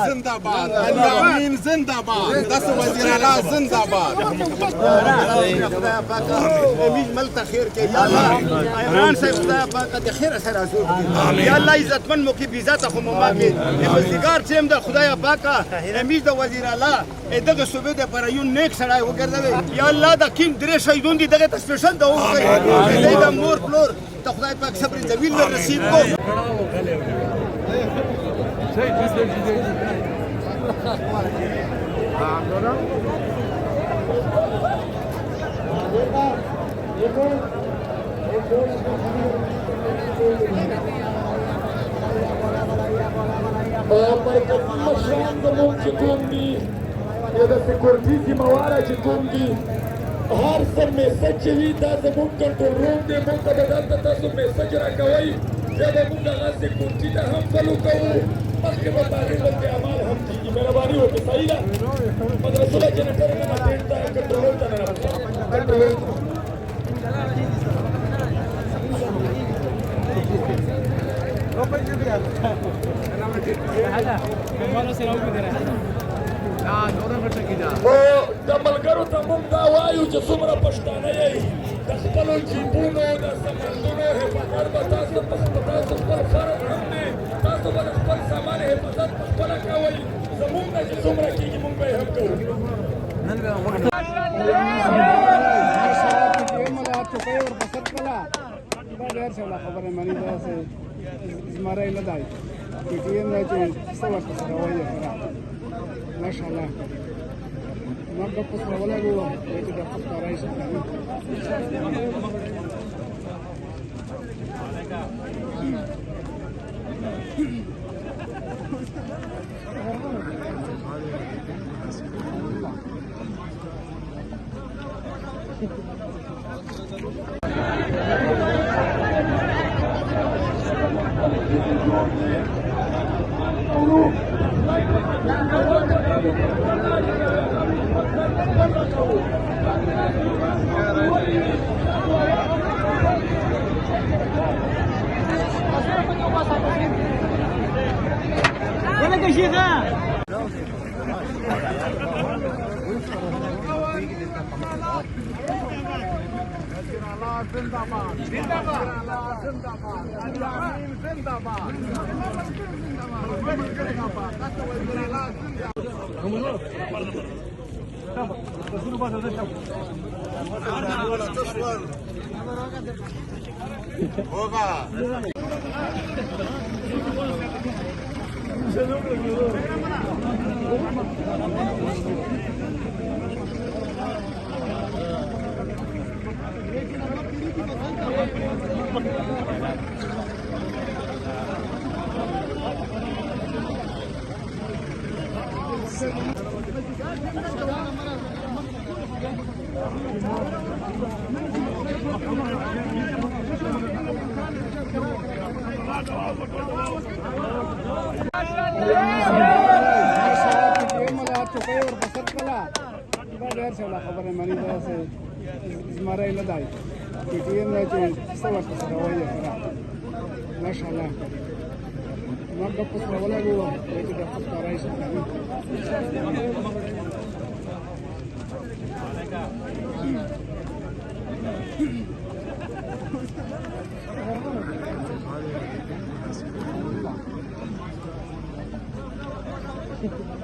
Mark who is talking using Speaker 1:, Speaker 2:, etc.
Speaker 1: زندباد اليمين زندباد داس وزیر اعلی زندباد امید ملت خیر کې یا الله عمران صاحب خدای پاک د خیر سره حضور یا الله عزتمن مو کې عزت خو مو کې مزګار چې د خدای پاک امید د وزیر اعلی دغه صوبې د پرایون نیک سړی وګرځوي یا الله د کین درې شهیدون دي دغه سپیشل د اوسه د مور پلور ته خدای پاک صبر طویل نصیب کو
Speaker 2: مشران زموږ چې کوم دي یا د سکیورټي ذمهواره چې کوم دي هر څه میسج چې وي دا زموږ کنټرول روم دی موږ ته به دلته تاسو میسج راکوئ بیا به موږ هغه سکیورټي ته هم فالو کوو مخکې به د هغې باندې عمل هم کېږي مهرباني وکړئ صحیح ده مدرسو له جنریټر نه ډېر ته کنټرول ته نه د ملګرو ته موږ دا وایو چې څومره پښتانه یې د خپلو جیبونو د سمندونو حفاظت به تاسو خپل فرض هم دی تاسو به د خپل سامان حفاظت پخپله کوئ زموږ نه چې څومره کېږي موږ به یې هم کوو
Speaker 3: خبره مانی دا زماره نه دی پی ټی ایم راځي څه وخت سره وایي ماشاءالله ما د پس ولا غو چې د پس کارای شي
Speaker 4: ولا كشيخة زندباد زندباد زندباد اليمين زندباد خبره مانی دا زماره نه دی پی ټی ایم راځي څه وخت سره وایي ماشاءالله ما د پس ولا غو چې د پس کارای شي Thank you.